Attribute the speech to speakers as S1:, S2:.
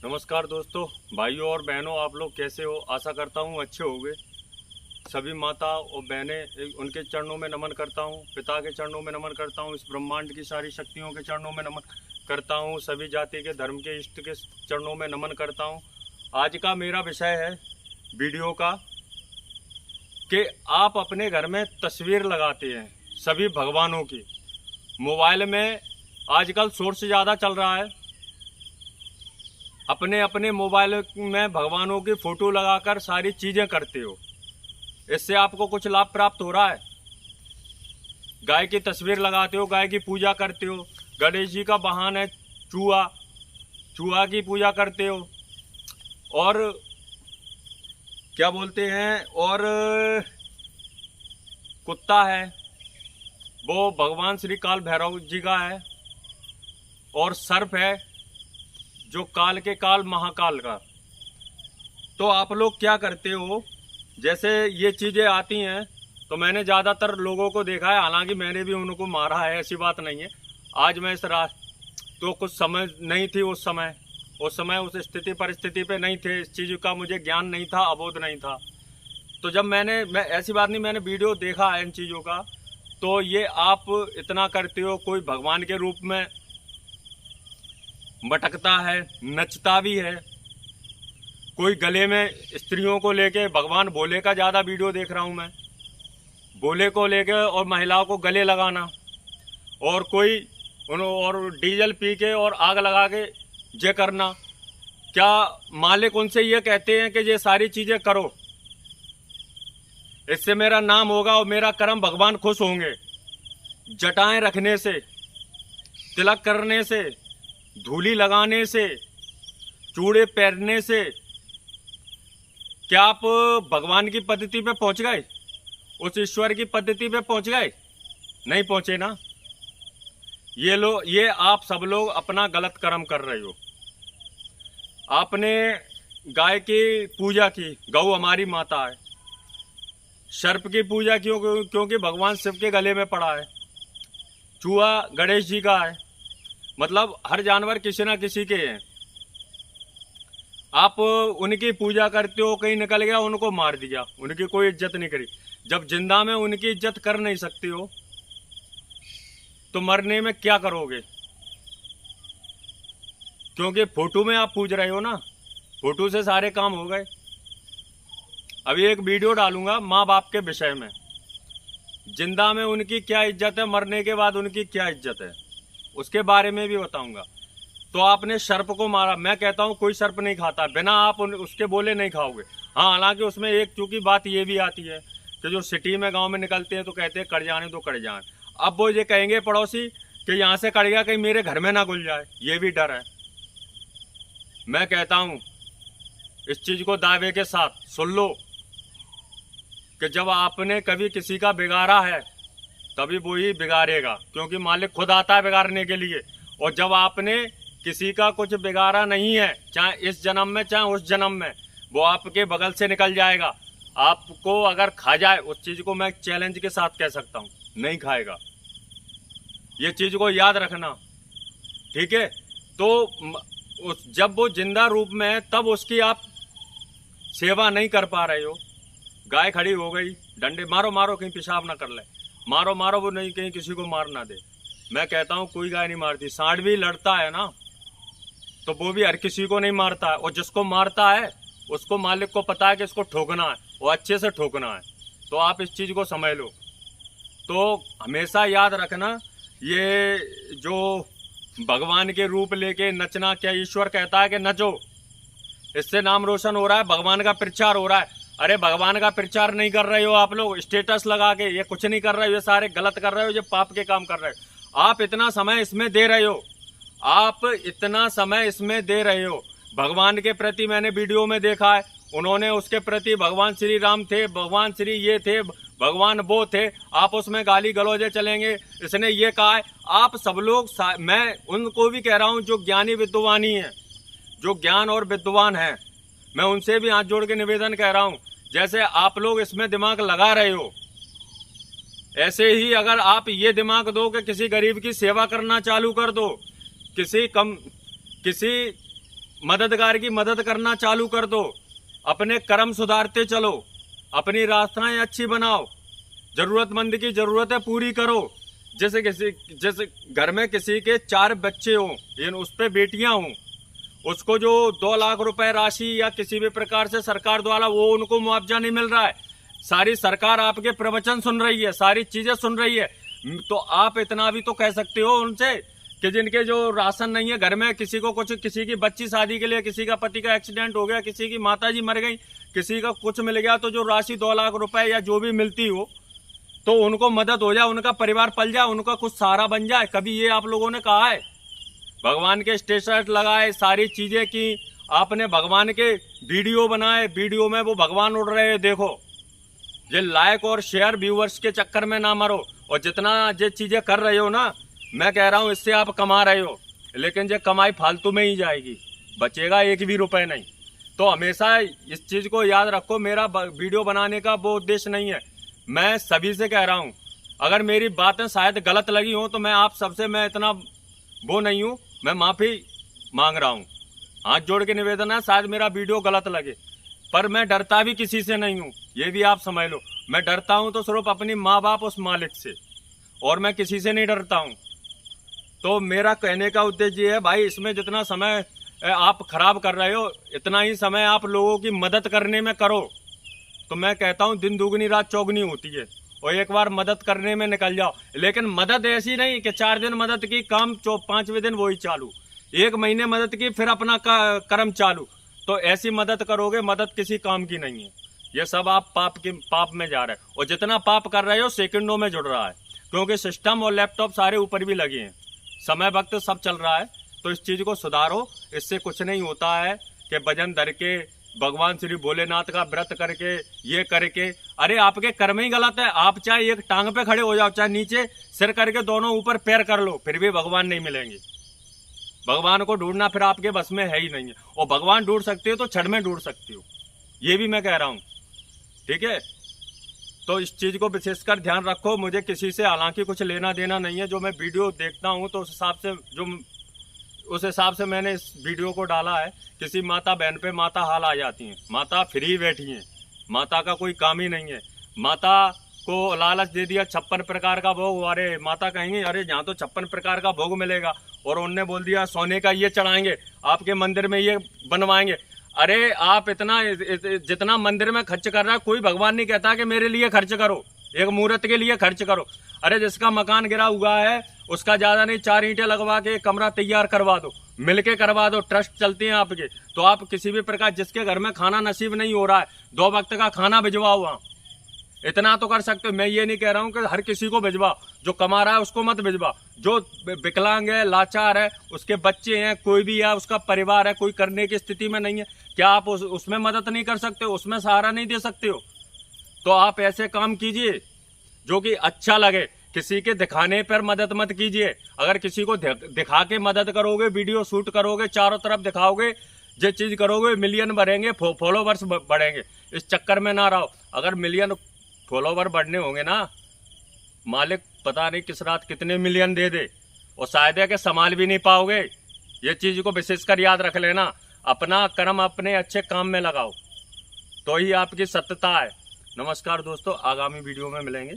S1: नमस्कार दोस्तों, भाइयों और बहनों, आप लोग कैसे हो? आशा करता हूँ अच्छे होंगे। सभी माता और बहनें, उनके चरणों में नमन करता हूँ। पिता के चरणों में नमन करता हूँ। इस ब्रह्मांड की सारी शक्तियों के चरणों में नमन करता हूँ। सभी जाति के, धर्म के, इष्ट के चरणों में नमन करता हूँ। आज का मेरा विषय है वीडियो का कि आप अपने घर में तस्वीर लगाते हैं सभी भगवानों की। मोबाइल में आजकल सोर्स ज़्यादा चल रहा है। अपने अपने मोबाइल में भगवानों की फोटो लगाकर सारी चीजें करते हो। इससे आपको कुछ लाभ प्राप्त हो रहा है? गाय की तस्वीर लगाते हो, गाय की पूजा करते हो। गणेश जी का वाहन है चूहा, चूहा की पूजा करते हो। और क्या बोलते हैं, और कुत्ता है, वो भगवान श्री काल भैरव जी का है। और सर्प है, जो काल के काल महाकाल का। तो आप लोग क्या करते हो, जैसे ये चीज़ें आती हैं तो मैंने ज़्यादातर लोगों को देखा है, हालांकि मैंने भी उनको मारा है, ऐसी बात नहीं है। आज मैं इस तो कुछ समझ नहीं थी उस समय उस स्थिति परिस्थिति पे नहीं थे। इस चीज़ का मुझे ज्ञान नहीं था, अबोध नहीं था। तो जब मैं ऐसी बात नहीं, मैंने वीडियो देखा है इन चीज़ों का। तो ये आप इतना करते हो, कोई भगवान के रूप में भटकता है, नचता भी है। कोई गले में स्त्रियों को लेके, भगवान भोले का ज़्यादा वीडियो देख रहा हूँ मैं, भोले को लेके और महिलाओं को गले लगाना। और कोई और डीजल पी के और आग लगा के ये करना। क्या मालिक उनसे ये कहते हैं कि ये सारी चीज़ें करो, इससे मेरा नाम होगा और मेरा कर्म भगवान खुश होंगे? जटाएं रखने से, तिलक करने से, धूली लगाने से, चूड़े पहनने से क्या आप भगवान की पद्धति पे पहुंच गए? उस ईश्वर की पद्धति पे पहुंच गए? नहीं पहुंचे ना। ये आप सब लोग अपना गलत कर्म कर रहे हो। आपने गाय की पूजा की, गौ हमारी माता है। सर्प की पूजा क्यों? क्योंकि भगवान शिव के गले में पड़ा है। चूहा गणेश जी का है। मतलब हर जानवर किसी ना किसी के हैं। आप उनकी पूजा करते हो, कहीं निकल गया उनको मार दिया, उनकी कोई इज्जत नहीं करी। जब जिंदा में उनकी इज्जत कर नहीं सकते हो तो मरने में क्या करोगे? क्योंकि फोटो में आप पूज रहे हो ना, फोटो से सारे काम हो गए। अभी एक वीडियो डालूंगा माँ बाप के विषय में। जिंदा में उनकी क्या इज्जत है, मरने के बाद उनकी क्या इज्जत है, उसके बारे में भी बताऊंगा। तो आपने सर्प को मारा। मैं कहता हूं कोई सर्प नहीं खाता, बिना आप उसके बोले नहीं खाओगे। हाँ, हालांकि उसमें एक चूंकि बात ये भी आती है कि जो सिटी में गांव में निकलते हैं तो कहते हैं कट जाने तो कट जाए। अब वो ये कहेंगे पड़ोसी कि यहाँ से कट गया, कहीं मेरे घर में ना घुल जाए, ये भी डर है। मैं कहता हूँ इस चीज को दावे के साथ सुन लो कि जब आपने कभी किसी का बिगाड़ा है तभी वो ही बिगाड़ेगा, क्योंकि मालिक खुद आता है बिगाड़ने के लिए। और जब आपने किसी का कुछ बिगाड़ा नहीं है, चाहे इस जन्म में चाहे उस जन्म में, वो आपके बगल से निकल जाएगा। आपको अगर खा जाए, उस चीज को मैं चैलेंज के साथ कह सकता हूँ, नहीं खाएगा। ये चीज को याद रखना, ठीक है? तो जब वो जिंदा रूप में है तब उसकी आप सेवा नहीं कर पा रहे हो। गाय खड़ी हो गई, डंडे मारो मारो, कहीं पेशाब ना कर ले, मारो मारो, वो नहीं कहीं किसी को मार ना दे। मैं कहता हूँ कोई गाय नहीं मारती। सांड भी लड़ता है ना, तो वो भी हर किसी को नहीं मारता है। और जिसको मारता है उसको मालिक को पता है कि इसको ठोकना है, वो अच्छे से ठोकना है। तो आप इस चीज को समझ लो। तो हमेशा याद रखना, ये जो भगवान के रूप लेके नचना, क्या ईश्वर कहता है कि नचो, इससे नाम रोशन हो रहा है, भगवान का प्रचार हो रहा है। अरे भगवान का प्रचार नहीं कर रहे हो आप लोग, स्टेटस लगा के ये कुछ नहीं कर रहे हो, ये सारे गलत कर रहे हो, ये पाप के काम कर रहे हो। आप इतना समय इसमें दे रहे हो, आप इतना समय इसमें दे रहे हो। भगवान के प्रति मैंने वीडियो में देखा है, उन्होंने उसके प्रति, भगवान श्री राम थे, भगवान श्री ये थे, भगवान वो थे, आप उसमें गाली गलौजे चलेंगे, इसने ये कहा है। आप सब लोग, मैं उनको भी कह रहा हूं जो ज्ञानी विद्वानी है, जो ज्ञान और विद्वान है, मैं उनसे भी हाथ जोड़ के निवेदन कह रहा हूं, जैसे आप लोग इसमें दिमाग लगा रहे हो, ऐसे ही अगर आप ये दिमाग दो कि किसी गरीब की सेवा करना चालू कर दो, किसी मददगार की मदद करना चालू कर दो, अपने कर्म सुधारते चलो, अपनी रास्ताएं अच्छी बनाओ, जरूरतमंद की जरूरतें पूरी करो। जैसे घर में किसी के 4 बच्चे हों, उस पे बेटियां हों, उसको जो 2 लाख रुपए राशि या किसी भी प्रकार से सरकार द्वारा वो उनको मुआवजा नहीं मिल रहा है। सारी सरकार आपके प्रवचन सुन रही है, सारी चीजें सुन रही है, तो आप इतना भी तो कह सकते हो उनसे कि जिनके जो राशन नहीं है घर में, किसी को कुछ, किसी की बच्ची शादी के लिए, किसी का पति का एक्सीडेंट हो गया, किसी की माताजी मर गई, किसी का कुछ मिल गया, तो जो राशि 2 लाख रुपए या जो भी मिलती हो तो उनको मदद हो जाए, उनका परिवार पल जाए, उनका कुछ सहारा बन जाए। कभी ये आप लोगों ने कहा है? भगवान के स्टेटस लगाए, सारी चीजें की आपने, भगवान के वीडियो बनाए, वीडियो में वो भगवान उड़ रहे हैं। देखो, ये लाइक और शेयर व्यूअर्स के चक्कर में ना मरो, और जितना ये चीजें कर रहे हो ना, मैं कह रहा हूं इससे आप कमा रहे हो, लेकिन ये कमाई फालतू में ही जाएगी, बचेगा 1 भी रुपए नहीं। तो हमेशा इस चीज को याद रखो, मेरा वीडियो बनाने का वो उद्देश्य नहीं है। मैं सभी से कह रहा हूं, अगर मेरी बातें शायद गलत लगी हो तो मैं आप सबसे, मैं इतना वो नहीं हूं, मैं माफी मांग रहा हूं, हाथ जोड़ के निवेदन है, शायद मेरा वीडियो गलत लगे, पर मैं डरता भी किसी से नहीं हूं, ये भी आप समझ लो। मैं डरता हूं तो सिर्फ अपनी माँ बाप उस मालिक से, और मैं किसी से नहीं डरता हूं। तो मेरा कहने का उद्देश्य ये है भाई, इसमें जितना समय आप खराब कर रहे हो, इतना ही समय आप लोगों की मदद करने में करो। तो मैं कहता हूं दिन दुगनी रात चौगनी होती है, और एक बार मदद करने में निकल जाओ। लेकिन मदद ऐसी नहीं कि 4 दिन मदद की, काम 5वें दिन वही चालू, 1 महीने मदद की फिर अपना कर्म चालू। तो ऐसी मदद करोगे, मदद किसी काम की नहीं है। ये सब आप पाप में जा रहे हो, और जितना पाप कर रहे हो सेकंडों में जुड़ रहा है, क्योंकि सिस्टम और लैपटॉप सारे ऊपर भी लगे हैं, समय वक्त सब चल रहा है। तो इस चीज को सुधारो, इससे कुछ नहीं होता है कि भजन धर के, भगवान श्री भोलेनाथ का व्रत करके, ये करके, अरे आपके कर्म ही गलत है। आप चाहे एक टांग पे खड़े हो जाओ, चाहे नीचे सिर करके दोनों ऊपर पैर कर लो, फिर भी भगवान नहीं मिलेंगे। भगवान को ढूंढना फिर आपके बस में है ही नहीं है, और भगवान ढूंढ सकते हो तो क्षण में ढूंढ सकते हो, ये भी मैं कह रहा हूं, ठीक है। तो इस चीज को विशेषकर ध्यान रखो। मुझे किसी से हालांकि कुछ लेना देना नहीं है, जो मैं वीडियो देखता हूं तो उस हिसाब से मैंने इस वीडियो को डाला है। किसी माता बहन पे माता हाल आ जाती हैं, माता फ्री बैठी हैं, माता का कोई काम ही नहीं है, माता को लालच दे दिया 56 प्रकार का भोग, अरे माता कहेंगे अरे यहाँ तो 56 प्रकार का भोग मिलेगा, और उनने बोल दिया सोने का ये चढ़ाएंगे, आपके मंदिर में ये बनवाएंगे। अरे आप इतना जितना मंदिर में खर्च कर रहा है, कोई भगवान नहीं कहता कि मेरे लिए खर्च करो, एक मुहूर्त के लिए खर्च करो। अरे जिसका मकान गिरा हुआ है उसका ज्यादा नहीं 4 ईंटें लगवा के कमरा तैयार करवा दो, मिलके करवा दो, ट्रस्ट चलते हैं आपके। तो आप किसी भी प्रकार, जिसके घर में खाना नसीब नहीं हो रहा है, 2 वक्त का खाना भिजवाओ वहां, इतना तो कर सकते हो। मैं ये नहीं कह रहा हूं कि हर किसी को भिजवा, जो कमा रहा है उसको मत भिजवा, जो विकलांग है, लाचार है, उसके बच्चे हैं, कोई भी है, उसका परिवार है, कोई करने की स्थिति में नहीं है, क्या आप उसमें मदद नहीं कर सकते हो, उसमें सहारा नहीं दे सकते हो? तो आप ऐसे काम कीजिए जो कि अच्छा लगे, किसी के दिखाने पर मदद मत कीजिए। अगर किसी को दिखा के मदद करोगे, वीडियो शूट करोगे, चारों तरफ दिखाओगे, जो चीज करोगे, मिलियन बढ़ेंगे, फॉलोवर्स बढ़ेंगे, इस चक्कर में ना रहो। अगर मिलियन फॉलोवर बढ़ने होंगे ना, मालिक पता नहीं किस रात कितने मिलियन दे दे, और शायद है कि संभाल भी नहीं पाओगे। ये चीज को विशेषकर याद रख लेना, अपना कर्म अपने अच्छे काम में लगाओ, तो ही आपकी सत्यता है। नमस्कार दोस्तों, आगामी वीडियो में मिलेंगे।